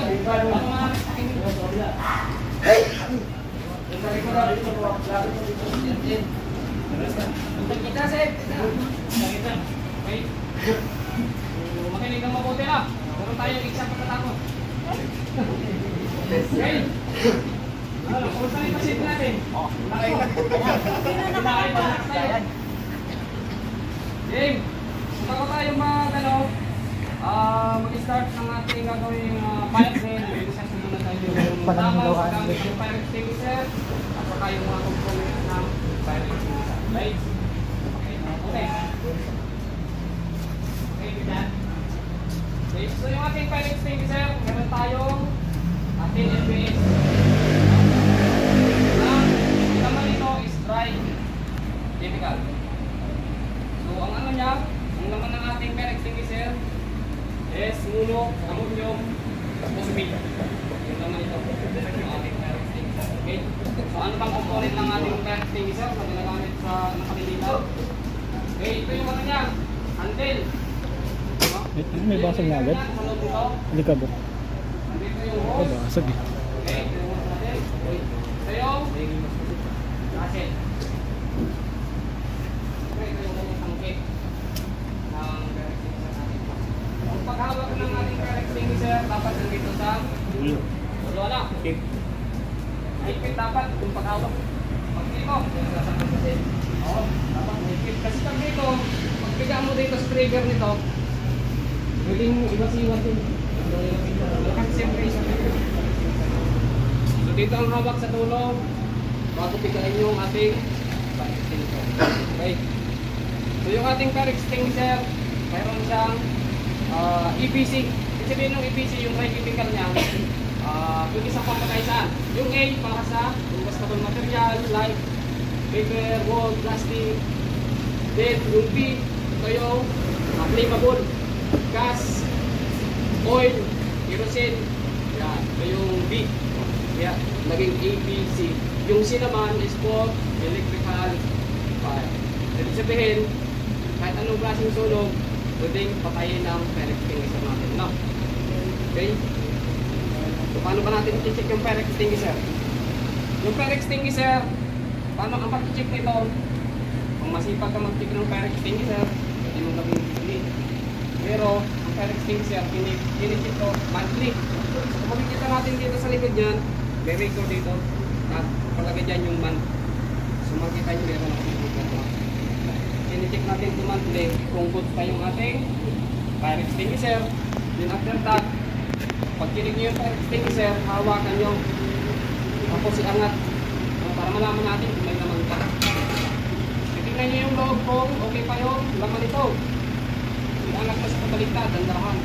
Kita sir. Makinig kang mabuti ha. Meron tayong exam pagkatapos. Okay. Kumusta na yung pasyente natin? Game. Bago tayo mag-start ng ating gagawing fire drill, i-discuss muna tayo yung tama sa gamit yung fire extinguisher at saka yung mga components ng fire extinguisher. Right? Okay. Okay, good yan. Okay, so yung ating fire extinguisher, meron tayong ating LPS. Ang naman ito is dry chemical. So ang ano niya, ang naman ng ating fire extinguisher is mulo, ammonium, tapos meat. Yung naman ito, yung ating fire extinguisher. Okay? So ano bang component ng ating fire extinguisher na ginagamit sa nakalilitan? Okay, ito yung ano niya, handle. May basag na agad? Hindi ka ba? Nandito yung hose. Basag eh. Okay, ito yung hose natin. Ito yung gasket. Okay, ito yung tangke ng fire extinguisher natin. Ang paghawak ng ating fire extinguisher dapat nandito sa dulo. Dulo lang. Higpit dapat yung paghawak. Pag dito, sasakot kasi. Oo, dapat higpit. Kasi pag dito, pag bigyan mo dito sa trigger nito, pwedeng iwas-iwas din. Kasi siyempre isa. So dito ang hawak sa dulo bago pigain yung ating fire extinguisher. Okay. So yung ating fire extinguisher, mayroon siyang EPC. Ibig sabihin ng EPC, yung dry chemical niya, yung isang pampatay saan. Yung A para sa combustible material like paper, wood, plastic. Then yung B, ito yung flammable gas, oil, kerosene. Yan, ito yung B. Yan, naging ABC. Yung C naman is for electrical fire. Ibig sabihin, kahit anong klaseng sunog, pwedeng patayin ng fire extinguisher natin. No? Okay? So, paano ba natin i-check yung fire extinguisher? Yung fire extinguisher, paano ang pag-check nito? Kung masipag ka mag-check ng fire extinguisher, hindi mo gawin bibili. Pero, ang fire extinguisher, ini-check ito monthly. So, kung makikita natin dito sa likod niyan, may record dito. At palagay dyan yung month. So, makikita nyo meron ako dito. Ini-check natin ito monthly kung good pa yung ating fire extinguisher. Then after that, pag kinig nyo yung fire extinguisher, hawakan nyo. Tapos iangat. Para malaman natin kung may laman ka. Titignan nyo yung loob kung okay pa yung laman ito. Iangat pa sa kabaliktad, dandahan.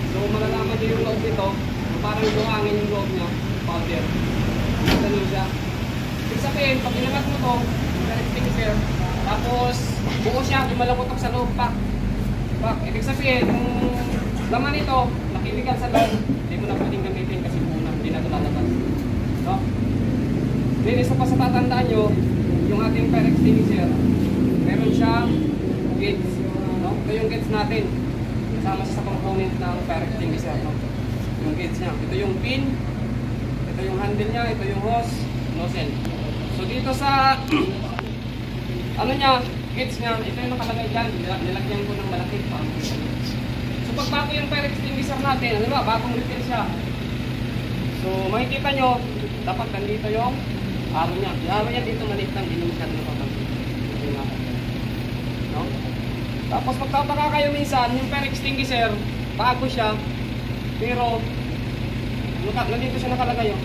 So malalaman nyo yung loob nito. Parang buhangin yung loob niya. Powder. Ganun siya. Ibig sabihin, pag inangat mo ito, fire extinguisher, tapos buo siya, lumalagotok sa loob pa. Ibig sabihin, kung laman ito, nakimigal sa loob, hindi mo na pwedeng gamitin kasi muna, hindi na ito lalabas. No? Then, isa pa sa tatandaan nyo, yung ating fire extinguisher, meron siyang gates. No? Ito yung gates natin. Kasama siya sa component ng fire extinguisher. No? Yung gates niya. Ito yung pin, ito yung handle niya, ito yung hose, nozzle. So dito sa ano niya, gates niya, ito yung nakalagay dyan. Nilagyan ko ng malaki. So pag bago yung fire extinguisher natin, ano ba, bagong refill siya. So makikita nyo, dapat nandito yung araw niya. Yung araw niya dito maliit lang, hindi naman na papansin. No? Tapos magtataka kayo minsan, yung fire extinguisher, bago siya, pero nandito siya nakalagay yung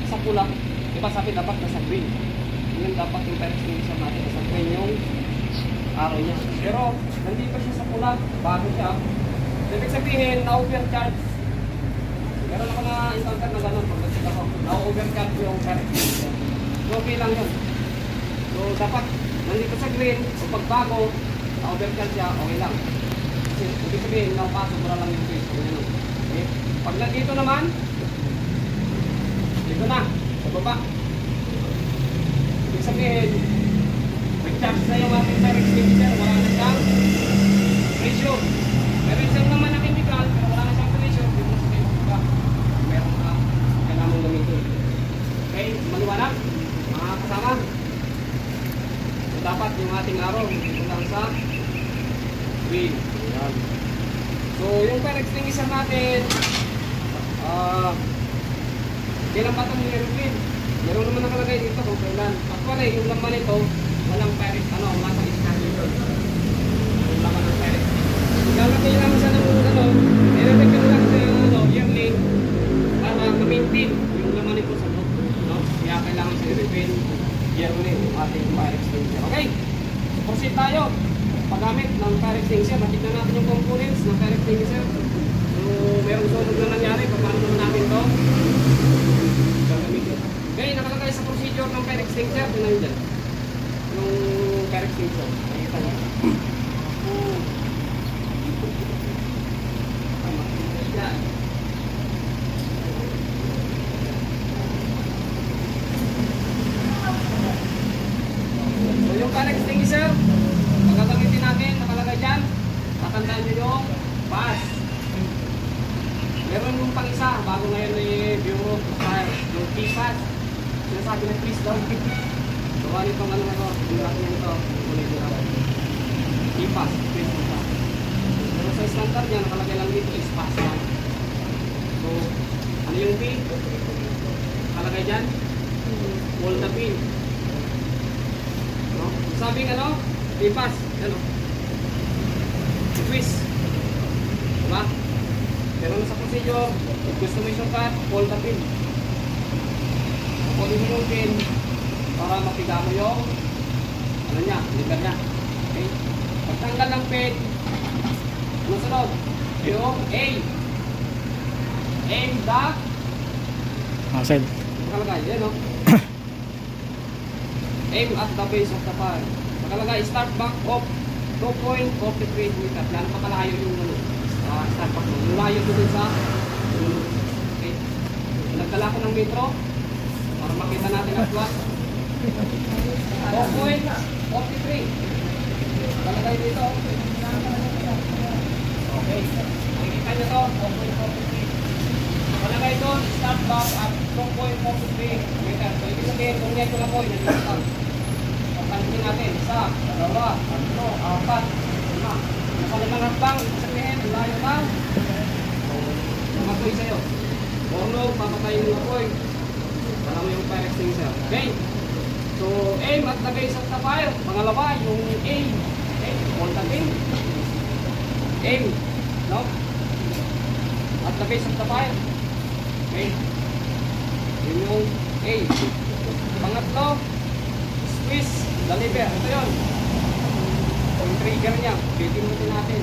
sa pula. Diba sabi dapat nasa green. Yun dapat yung fire extinguisher natin nasa green yung araw niya. Pero nandito siya sa pula, bago siya. Ibig sabihin, na-overcharge. Meron ako na encounter na gano'n pag nag-check ako. Na-overcharge yung fire extinguisher. So okay lang yun. So dapat nandito sa green, o pag bago, na-overcharge siya, okay lang. Kasi ibig sabihin, napasok mo lang yung face. Okay? Pag nandito naman, dito na, sa baba. Ibig sabihin, nag-charge na yung ating fire extinguisher, wala na siyang pressure. Pero isang naman na chemical, green. Ayan. So, yung fire extinguisher natin, kailan pa itong nire-refill? Meron naman nakalagay dito kung kailan. Actually, yung laman nito, walang fire extinguisher, nasa iskandar. Yung laman ng fire extinguisher. Ilalagay lang siya ng nire-refill lang siya yung yearly para ma-maintain yung laman nito sa loob. No? Kaya kailangan siya i-refill yearly yung ating fire extinguisher. Okay? So, proceed tayo. Paggamit ng fire extinguisher, makita natin yung components ng fire extinguisher. So, mayroong sunog na nangyari, paano naman natin ito? Gagamitin. Okay, nakalagay sa procedure ng fire extinguisher, ito na yun dyan. Yung fire extinguisher, nakikita nyo. Yan. So, yung fire extinguisher, gagamitin natin, nakalagay dyan, tatandaan nyo yung pass. Meron yung pang-isa, bago ngayon ay Bureau of Fire, yung P-pass. Sinasabi na please daw. So, ano itong ano na ito, yung laki na ito, P-pass, please mo pa. Pero sa standard niya, nakalagay lang dito is pass lang. So, ano yung P? Nakalagay dyan, hold the pin. No? Sabi nga no, P-pass. Ano? Twist. Diba? Pero sa procedure, if gusto mo yung cut, hold the pin. Hold mo yung pin para mapiga mo yung ano niya, liver niya. Okay? Pagtanggal ng pin, ano sunod? Yung A. Aim the Hassle. nakalagay, yan o. Aim at the base of the fire. Nakalagay, start back of 2.43 meters. Yan, napakalayo yung start back mo. Layo ko dun sa okay. Nagdala ko ng metro para makita natin ang plot. 2.43. Nakalagay dito. Okay. Nakikita nyo to, 2.43. Nakalagay doon, start back at 2.43 meters. So, ibig sabihin, kung yan ko lang po, yan yung start. Pagkalitin natin, 1, 2, 3, 4, 5. Nakalimang hakbang, ibig sabihin, layo lang. Mamakoy sa'yo. Orlog, papatayin mo apoy. Para mo yung fire extinguisher. Okay? So, aim at the base of the fire. Pangalawa, yung aim. Okay? Hold the pin. Aim. No? At the base of the fire. Okay? Yun yung A. Pangatlo, squeeze the lever. Ito yun. Yung trigger niya, pipindutin natin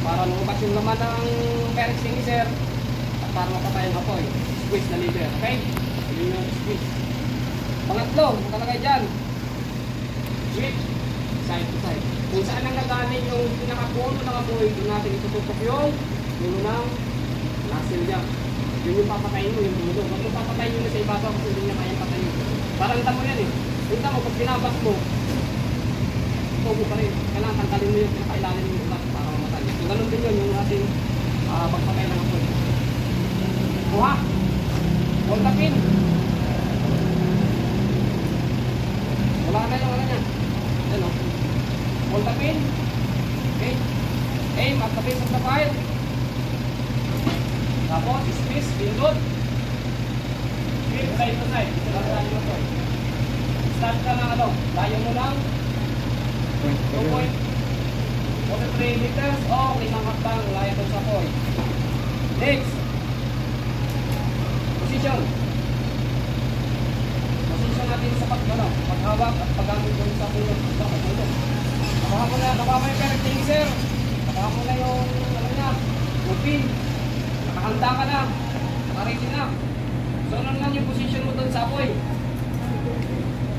para lumabas yung laman ng fire extinguisher at para mapatay ang apoy. Squeeze the lever. Okay? Yun yung squeeze. Pangatlo, nakalagay dyan, switch side to side. Kung saan ang nagaling yung pinakapuno ng apoy, doon natin itututok yung puno ng nozzle niya. Yun yung papatayin mo, yung puno. Huwag mo papatayin yun sa ibabaw kasi hindi niya kayang patayin. Parang tamo yan eh. Punta mo, pag pinabas mo, tubo pa rin. Kailangan tanggalin mo yung pinakailalim yung ulat para mamatay. So ganun din yun yung ating pagpatay ng apoy. Kuha! Hold the pin! Wala na yung ano niya. Yan o. Hold the pin. Okay. Aim at the base of the fire. Tapos, squeeze, pindot. Flip side to side. Start ka ng ano. Layo mo lang. 2.43 meters o 5 hakbang layo doon sa apoy. Next. Position. Position natin sa paghawak at paggamit doon sa puno. Nakuha mo na yung fire extinguisher. Nakuha mo na yung ano niya, yung pin. Nakahanda ka na. Nakaready na. So, ano lang yung position mo doon sa apoy.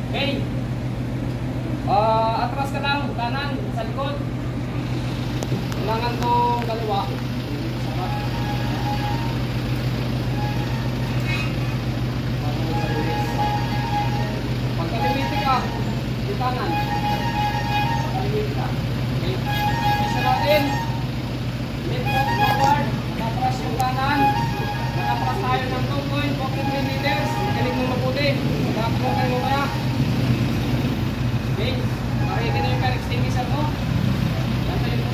Okay. Atras ka lang, kanan, sa likod. Kailangan itong kaliwa. Pagkalimiti ka, di kanan. Pagkalimiti ka. Okay. Isa natin. Left foot forward. Atras yung kanan. Nakatras tayo ng 2.43 meters. Kinig mo mabuti. Nakapulong mo kaya. Okay. Ready na yung fire extinguisher mo. Yan tayo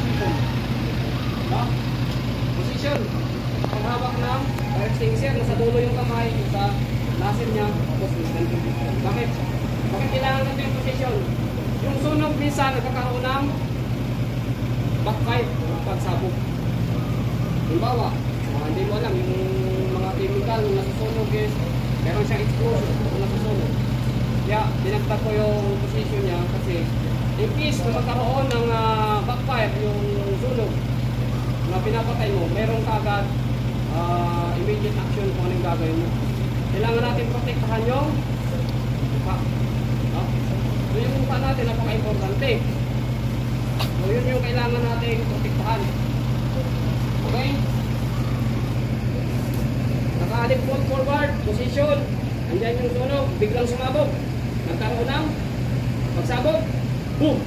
minsan nagkakaroon ng backfire o pagsabog. Halimbawa, hindi mo alam yung mga chemical na nasusunog is meron siyang explosion o nasusunog. Kaya dinagdag ko yung position niya kasi in case na magkaroon ng backfire yung sunog na pinapatay mo, meron kagad immediate action kung anong gagawin mo. Kailangan natin protektahan yung mukha. No? So yung mukha natin napaka-importante. So yun yung kailangan natin protektahan. Okay? Naka-alip forward, position. Andyan yung sunog, biglang sumabog. Nagkaroon ng pagsabog. Boom!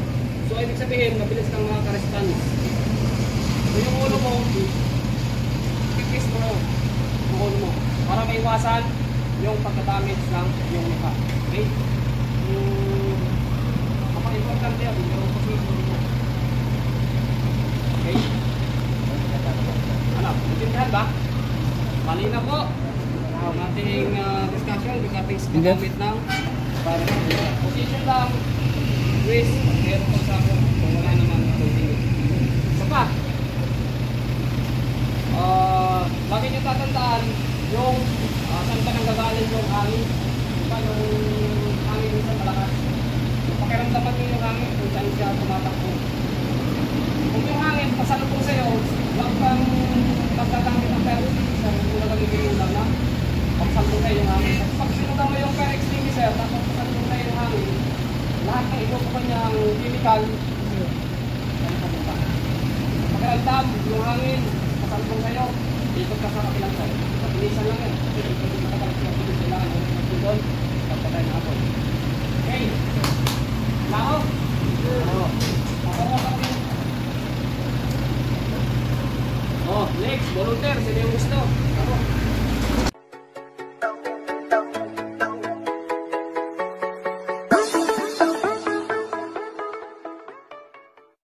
So ibig sabihin, mabilis kang makaka-response. So yung ulo mo, kikis mo yung ulo mo para maiwasan yung pagka-damage ng yung mukha. Okay? Kapag-importante yan, yung position mo. Okay? Ano? Natindahan ba? Malina po ang ating discussion regarding sa paggamit ng position lang, twist, pero pagsabog kung wala naman continue. Isa pa, lagi nyo tatandaan yung saan ka nang gagaling yung hangin. Diba yung hangin yung sa malakas? Pakiramdaman nyo yung hangin kung saan siya tumatakbo. Kung yung hangin pasalubong sa'yo, huwag kang magtatanggit ng fire extinguisher, hindi mo na gagigil lang na pagsalubong sa'yo yung hangin. Pag sinudan mo yung fire extinguisher, tapos pasalubong sa'yo yung hangin, lahat ng ito po kanyang chemical, pakiramdam yung hangin, pasalubong sa'yo, ikot ka sa kapilang sa'yo. Pagpilisan lang yan, kasi ikot yung matatalak yung pilis kailangan yung pilis doon, pagpatay na ako. Okay, lao? Oo. Oh, next, volunteer, sino yung gusto? Ako.